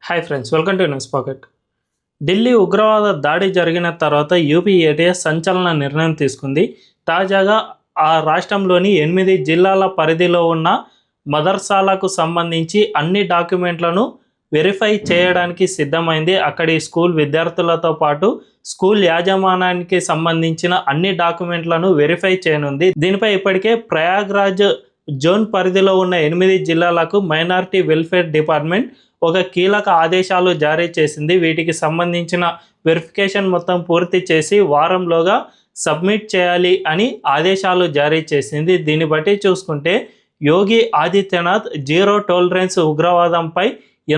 Hi friends, welcome to news pocket. Delhi ఉగ్రవాద దాడి జరిగిన తర్వాత యూపీ ఏటీఎస్ సంచలన నిర్ణయం తీసుకుంది. తాజాగా ఆ రాష్ట్రంలోని 8 జిల్లాల పరిధిలో ఉన్న మదర్సాలకు సంబంధించి అన్ని డాక్యుమెంట్లను వెరిఫై చేయడానికి సిద్ధమైంది. అక్కడి స్కూల్ విద్యార్థులతో పాటు స్కూల్ యాజమాన్యానికి సంబంధించిన అన్ని డాక్యుమెంట్లను వెరిఫై చేయనుంది. దీనిపై ఇప్పటికే ప్రయాగ్రాజ్ జోన్ పరిధిలో ఉన్న 8 జిల్లాలకు మైనారిటీ వెల్ఫేర్ డిపార్ట్మెంట్ ఒక కీలక ఆదేశాలు జారీ చేసింది. వీటికి సంబంధించిన వెరిఫికేషన్ మొత్తం పూర్తి చేసి వారంలోగా సబ్మిట్ చేయాలి అని ఆదేశాలు జారీ చేసింది. దీన్ని బట్టి చూసుకుంటే యోగి ఆదిత్యనాథ్ జీరో టాలరెన్స్ ఉగ్రవాదంపై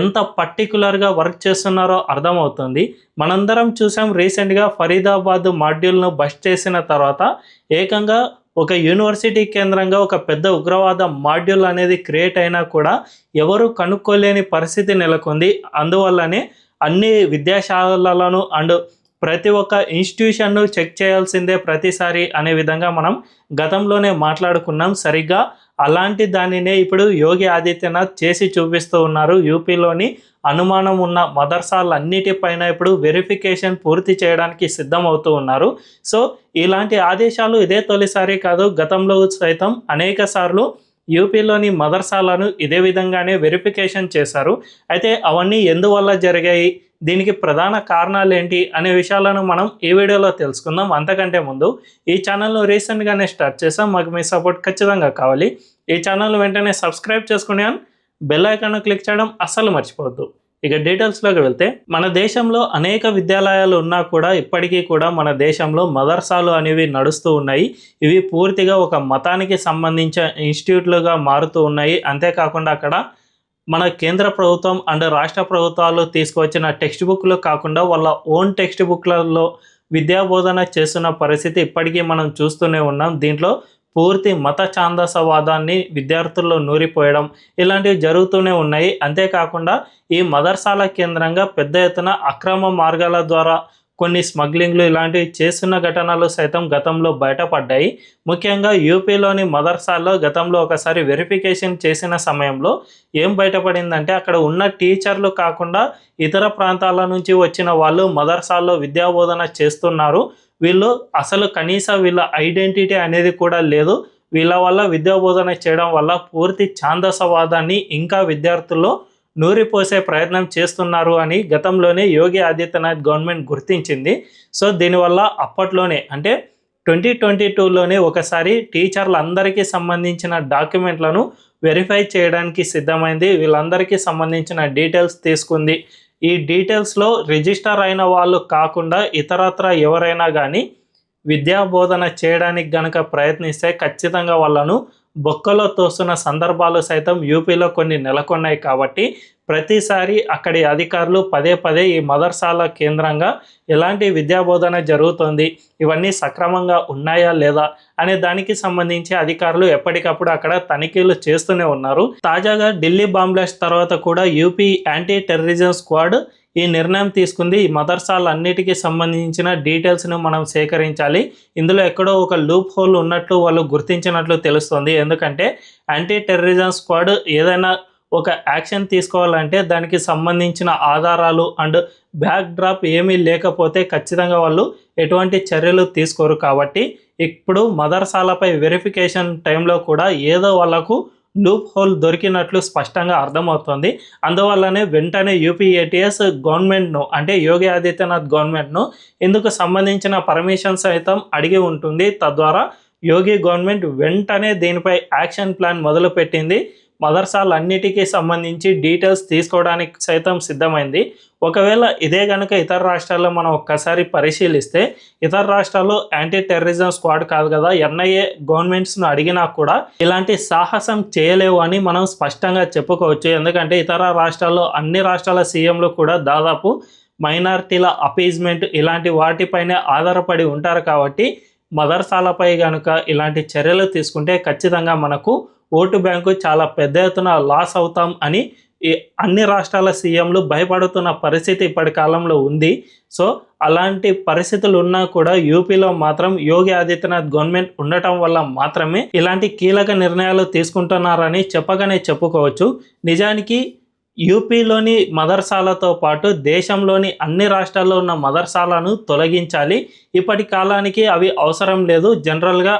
ఎంత పర్టికులర్గా వర్క్ చేస్తున్నారో అర్థమవుతుంది. మనందరం చూసాం, రీసెంట్గా ఫరీదాబాద్ మాడ్యూల్ను బస్ట్ చేసిన తర్వాత ఏకంగా ఒక యూనివర్సిటీ కేంద్రంగా ఒక పెద్ద ఉగ్రవాద మాడ్యూల్ అనేది క్రియేట్ అయినా కూడా ఎవరు కనుక్కోలేని పరిస్థితి నెలకొంది. అందువల్లనే అన్ని విద్యాశాలలను అండ్ ప్రతి ఒక్క ఇన్స్టిట్యూషన్ను చెక్ చేయాల్సిందే ప్రతిసారి అనే విధంగా మనం గతంలోనే మాట్లాడుకున్నాం. సరిగ్గా అలాంటి దానినే ఇప్పుడు యోగి ఆదిత్యనాథ్ చేసి చూపిస్తూ ఉన్నారు. యూపీలోని అనుమానం ఉన్న మదర్సాలన్నిటిపైన ఇప్పుడు వెరిఫికేషన్ పూర్తి చేయడానికి సిద్ధమవుతూ ఉన్నారు. సో ఇలాంటి ఆదేశాలు ఇదే తొలిసారి కాదు, గతంలో సైతం అనేక సార్లు యూపీలోని మదర్సాలను ఇదే విధంగానే వెరిఫికేషన్ చేశారు. అయితే అవన్నీ ఎందువల్ల జరిగాయి, దీనికి ప్రధాన కారణాలు ఏంటి అనే విషయాలను మనం ఈ వీడియోలో తెలుసుకుందాం. అంతకంటే ముందు ఈ ఛానల్ను రీసెంట్గానే స్టార్ట్ చేసాం, మాకు మీ సపోర్ట్ ఖచ్చితంగా కావాలి. ఈ ఛానల్ వెంటనే సబ్స్క్రైబ్ చేసుకుని బెల్ ఐకాన్ క్లిక్ చేయడం అస్సలు మర్చిపోవద్దు. ఇక డీటెయిల్స్లోకి వెళ్తే, మన దేశంలో అనేక విద్యాలయాలు ఉన్నా కూడా ఇప్పటికీ కూడా మన దేశంలో మదర్సాలు అనేవి నడుస్తూ ఉన్నాయి. ఇవి పూర్తిగా ఒక మతానికి సంబంధించిన ఇన్స్టిట్యూట్లుగా మారుతూ ఉన్నాయి. అంతేకాకుండా అక్కడ మన కేంద్ర ప్రభుత్వం అండ్ రాష్ట్ర ప్రభుత్వాలు తీసుకువచ్చిన టెక్స్ట్ బుక్లు కాకుండా వాళ్ళ ఓన్ టెక్స్ట్ బుక్లలో విద్యాబోధన చేస్తున్న పరిస్థితి ఇప్పటికీ మనం చూస్తూనే ఉన్నాం. దీంట్లో పూర్తి మత ఛాందసవాదాన్ని విద్యార్థుల్లో నూరిపోయడం ఇలాంటివి జరుగుతూనే ఉన్నాయి. అంతేకాకుండా ఈ మదర్సాల కేంద్రంగా పెద్ద ఎత్తున అక్రమ మార్గాల ద్వారా కొన్ని స్మగ్లింగ్లు ఇలాంటివి చేస్తున్న ఘటనలు సైతం గతంలో బయటపడ్డాయి. ముఖ్యంగా యూపీలోని మదర్సాల్లో గతంలో ఒకసారి వెరిఫికేషన్ చేసిన సమయంలో ఏం బయటపడిందంటే, అక్కడ ఉన్న టీచర్లు కాకుండా ఇతర ప్రాంతాల నుంచి వచ్చిన వాళ్ళు మదర్సాల్లో విద్యాబోధన చేస్తున్నారు. వీళ్ళు అసలు కనీస వీళ్ళ ఐడెంటిటీ అనేది కూడా లేదు. వీళ్ళ వల్ల విద్యాబోధన చేయడం వల్ల పూర్తి ఛాందసవాదాన్ని ఇంకా విద్యార్థుల్లో నూరిపోసే ప్రయత్నం చేస్తున్నారు అని గతంలోనే యోగి ఆదిత్యనాథ్ గవర్నమెంట్ గుర్తించింది. సో దీనివల్ల అప్పట్లోనే అంటే 2022లోనే ఒకసారి టీచర్లందరికీ సంబంధించిన డాక్యుమెంట్లను వెరిఫై చేయడానికి సిద్ధమైంది. వీళ్ళందరికీ సంబంధించిన డీటెయిల్స్ తీసుకుంది. ఈ డీటెయిల్స్లో రిజిస్టర్ అయిన వాళ్ళు కాకుండా ఇతరత్ర ఎవరైనా కానీ విద్యాబోధన చేయడానికి గనక ప్రయత్నిస్తే ఖచ్చితంగా వాళ్ళను బొక్కలో తోస్తున్న సందర్భాలు సైతం యూపీలో కొన్ని నెలకొన్నాయి. కాబట్టి ప్రతిసారి అక్కడి అధికారులు పదే పదే ఈ మదర్సాల కేంద్రంగా ఎలాంటి విద్యాబోధన జరుగుతుంది, ఇవన్నీ సక్రమంగా ఉన్నాయా లేదా అనే దానికి సంబంధించి అధికారులు ఎప్పటికప్పుడు అక్కడ తనిఖీలు చేస్తూనే ఉన్నారు. తాజాగా ఢిల్లీ బాంబ్ బ్లాస్ట్ తర్వాత కూడా యూపీ యాంటీ టెర్రరిజం స్క్వాడ్ ఈ నిర్ణయం తీసుకుంది. ఈ మదర్సాలన్నిటికీ సంబంధించిన డీటెయిల్స్ను మనం సేకరించాలి. ఇందులో ఎక్కడో ఒక లూప్ హోల్ ఉన్నట్లు వాళ్ళు గుర్తించినట్లు తెలుస్తుంది. ఎందుకంటే యాంటీ టెర్రరిజం స్క్వాడ్ ఏదైనా ఒక యాక్షన్ తీసుకోవాలంటే దానికి సంబంధించిన ఆధారాలు అండ్ బ్యాక్ డ్రాప్ ఏమీ లేకపోతే ఖచ్చితంగా వాళ్ళు ఎటువంటి చర్యలు తీసుకోరు. కాబట్టి ఇప్పుడు మదర్సాలపై వెరిఫికేషన్ టైంలో కూడా ఏదో వాళ్ళకు లూప్ హోల్ దొరికినట్లు స్పష్టంగా అర్థమవుతుంది. అందువల్లనే వెంటనే యూపీ ఏటీఎస్ గవర్నమెంట్ను అంటే యోగి ఆదిత్యనాథ్ గవర్నమెంట్ను ఇందుకు సంబంధించిన పర్మిషన్ సైతం అడిగి ఉంటుంది. తద్వారా యోగి గవర్నమెంట్ వెంటనే దీనిపై యాక్షన్ ప్లాన్ మొదలుపెట్టింది. మదర్సాలన్నిటికీ సంబంధించి డీటెయిల్స్ తీసుకోవడానికి సైతం సిద్ధమైంది. ఒకవేళ ఇదే కనుక ఇతర రాష్ట్రాల్లో మనం ఒక్కసారి పరిశీలిస్తే, ఇతర రాష్ట్రాల్లో యాంటీ టెర్రరిజం స్క్వాడ్ కాదు కదా, ఎన్ఐఏ గవర్నమెంట్స్ను అడిగినా కూడా ఇలాంటి సాహసం చేయలేవు అని మనం స్పష్టంగా చెప్పుకోవచ్చు. ఎందుకంటే ఇతర రాష్ట్రాల్లో అన్ని రాష్ట్రాల సీఎంలు కూడా దాదాపు మైనారిటీల అపీజ్మెంట్ ఇలాంటి వాటిపైనే ఆధారపడి ఉంటారు. కాబట్టి మదర్సాలపై కనుక ఇలాంటి చర్యలు తీసుకుంటే ఖచ్చితంగా మనకు ఓటు బ్యాంకు చాలా పెద్ద ఎత్తున లాస్ అవుతాం అని అన్ని రాష్ట్రాల సీఎంలు భయపడుతున్న పరిస్థితి ఇప్పటి కాలంలో ఉంది. సో అలాంటి పరిస్థితులు ఉన్నా కూడా యూపీలో మాత్రం యోగి ఆదిత్యనాథ్ గవర్నమెంట్ ఉండటం వల్ల మాత్రమే ఇలాంటి కీలక నిర్ణయాలు తీసుకుంటున్నారని చెప్పగానే చెప్పుకోవచ్చు. నిజానికి యూపీలోని మదర్సాలతో పాటు దేశంలోని అన్ని రాష్ట్రాల్లో ఉన్న మదర్సాలను తొలగించాలి. ఇప్పటి కాలానికి అవి అవసరం లేదు. జనరల్‌గా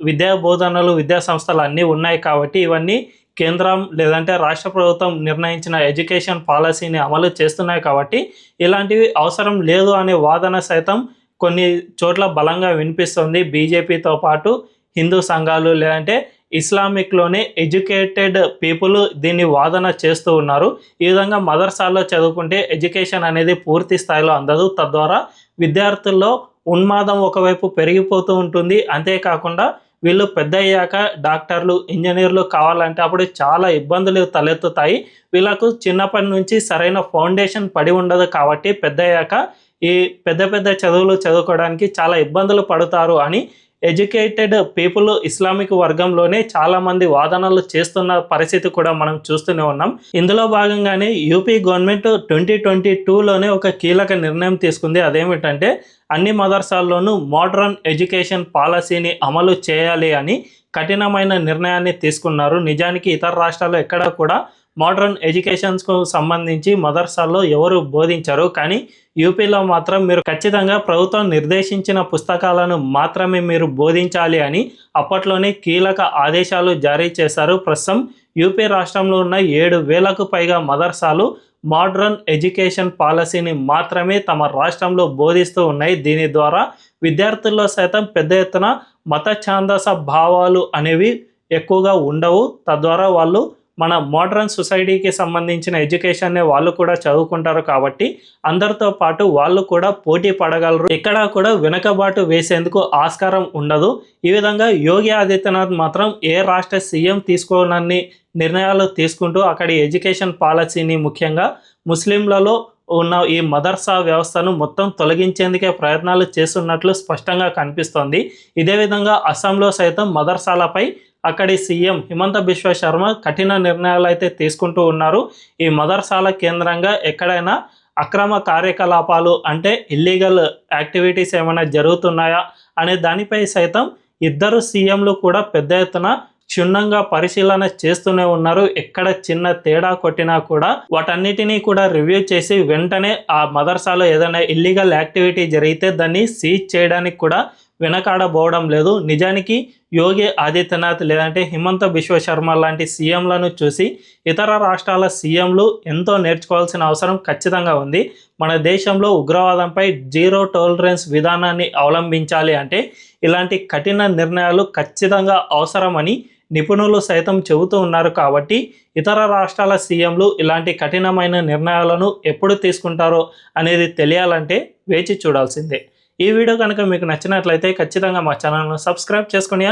విద్యా బోధనలు, విద్యా సంస్థలు అన్నీ ఉన్నాయి కాబట్టి ఇవన్నీ కేంద్రం లేదంటే రాష్ట్ర ప్రభుత్వం నిర్ణయించిన ఎడ్యుకేషన్ పాలసీని అమలు చేస్తున్నాయి కాబట్టి ఇలాంటివి అవసరం లేదు అనే వాదన సైతం కొన్ని చోట్ల బలంగా వినిపిస్తుంది. బీజేపీతో పాటు హిందూ సంఘాలు లేదంటే ఇస్లామిక్‌లోనే ఎడ్యుకేటెడ్ పీపుల్ దీన్ని వాదన చేస్తూ ఉన్నారు. ఈ విధంగా మదర్సాల్లో చదువుకుంటే ఎడ్యుకేషన్ అనేది పూర్తి స్థాయిలో అందదు. తద్వారా విద్యార్థుల్లో ఉన్మాదం ఒకవైపు పెరిగిపోతూ ఉంటుంది. అంతేకాకుండా వీళ్ళు పెద్దయ్యాక డాక్టర్లు, ఇంజినీర్లు కావాలంటే అప్పుడు చాలా ఇబ్బందులు తలెత్తుతాయి. వీళ్ళకు చిన్నప్పటి నుంచి సరైన ఫౌండేషన్ పడి ఉండదు కాబట్టి పెద్దయ్యాక ఈ పెద్ద పెద్ద చదువులు చదువుకోవడానికి చాలా ఇబ్బందులు పడతారు అని ఎడ్యుకేటెడ్ పీపుల్ ఇస్లామిక్ వర్గంలోనే చాలామంది వాదనలు చేస్తున్న పరిస్థితి కూడా మనం చూస్తూనే ఉన్నాం. ఇందులో భాగంగానే యూపీ గవర్నమెంట్ 2022లోనే ఒక కీలక నిర్ణయం తీసుకుంది. అదేమిటంటే అన్ని మదర్సాల్లోనూ మోడ్రన్ ఎడ్యుకేషన్ పాలసీని అమలు చేయాలి అని కఠినమైన నిర్ణయాన్ని తీసుకున్నారు. నిజానికి ఇతర రాష్ట్రాల్లో ఎక్కడ కూడా మోడ్రన్ ఎడ్యుకేషన్స్కు సంబంధించి మదర్సాల్లో ఎవరు బోధించరు. కానీ యూపీలో మాత్రం మీరు ఖచ్చితంగా ప్రభుత్వం నిర్దేశించిన పుస్తకాలను మాత్రమే మీరు బోధించాలి అని అప్పట్లోనే కీలక ఆదేశాలు జారీ చేశారు. ప్రస్తుతం యూపీ రాష్ట్రంలో ఉన్న 7,000కు పైగా మదర్సాలు మోడ్రన్ ఎడ్యుకేషన్ పాలసీని మాత్రమే తమ రాష్ట్రంలో బోధిస్తూ ఉన్నాయి. దీని ద్వారా విద్యార్థుల్లో సైతం పెద్ద ఎత్తున మత ఛాందస భావాలు అనేవి ఎక్కువగా ఉండవు. తద్వారా వాళ్ళు మన మోడ్రన్ సొసైటీకి సంబంధించిన ఎడ్యుకేషన్నే వాళ్ళు కూడా చదువుకుంటారు కాబట్టి అందరితో పాటు వాళ్ళు కూడా పోటీ పడగలరు. ఎక్కడా కూడా వెనకబాటు వేసేందుకు ఆస్కారం ఉండదు. ఈ విధంగా యోగి ఆదిత్యనాథ్ మాత్రం ఏ రాష్ట్ర సీఎం తీసుకోనన్ని నిర్ణయాలు తీసుకుంటూ అక్కడి ఎడ్యుకేషన్ పాలసీని ముఖ్యంగా ముస్లింలలో ఉన్న ఈ మదర్సా వ్యవస్థను మొత్తం తొలగించేందుకే ప్రయత్నాలు చేస్తున్నట్లు స్పష్టంగా కనిపిస్తోంది. ఇదే విధంగా అస్సాంలో సైతం మదర్సాలపై అక్కడి సీఎం హిమంత బిశ్వ శర్మ కఠిన నిర్ణయాలు అయితే తీసుకుంటూ ఉన్నారు. ఈ మదర్సాల కేంద్రంగా ఎక్కడైనా అక్రమ కార్యకలాపాలు అంటే ఇల్లీగల్ యాక్టివిటీస్ ఏమైనా జరుగుతున్నాయా అనే దానిపై సైతం ఇద్దరు సీఎంలు కూడా పెద్ద ఎత్తున క్షుణ్ణంగా పరిశీలన చేస్తూనే ఉన్నారు. ఎక్కడ చిన్న తేడా కొట్టినా కూడా వాటన్నిటినీ కూడా రివ్యూ చేసి వెంటనే ఆ మదర్సాలో ఏదైనా ఇల్లీగల్ యాక్టివిటీ జరిగితే దాన్ని సీజ్ చేయడానికి కూడా వెనకాడబోవడం లేదు. నిజానికి యోగి ఆదిత్యనాథ్ లేదంటే హిమంత బిశ్వ శర్మ లాంటి సీఎంలను చూసి ఇతర రాష్ట్రాల సీఎంలు ఎంతో నేర్చుకోవాల్సిన అవసరం ఖచ్చితంగా ఉంది. మన దేశంలో ఉగ్రవాదంపై జీరో టాలరెన్స్ విధానాన్ని అవలంబించాలి అంటే ఇలాంటి కఠిన నిర్ణయాలు ఖచ్చితంగా అవసరమని నిపుణులు సైతం చెబుతూ ఉన్నారు. కాబట్టి ఇతర రాష్ట్రాల సీఎంలు ఇలాంటి కఠినమైన నిర్ణయాలను ఎప్పుడు తీసుకుంటారో అనేది తెలియాలంటే వేచి చూడాల్సిందే. ఈ వీడియో కనుక మీకు నచ్చినట్లయితే ఖచ్చితంగా మా ఛానల్ను సబ్స్క్రైబ్ చేసుకొని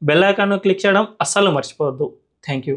బెల్ ఐకాన్ను క్లిక్ చేయడం అస్సలు మర్చిపోవద్దు. Thank you.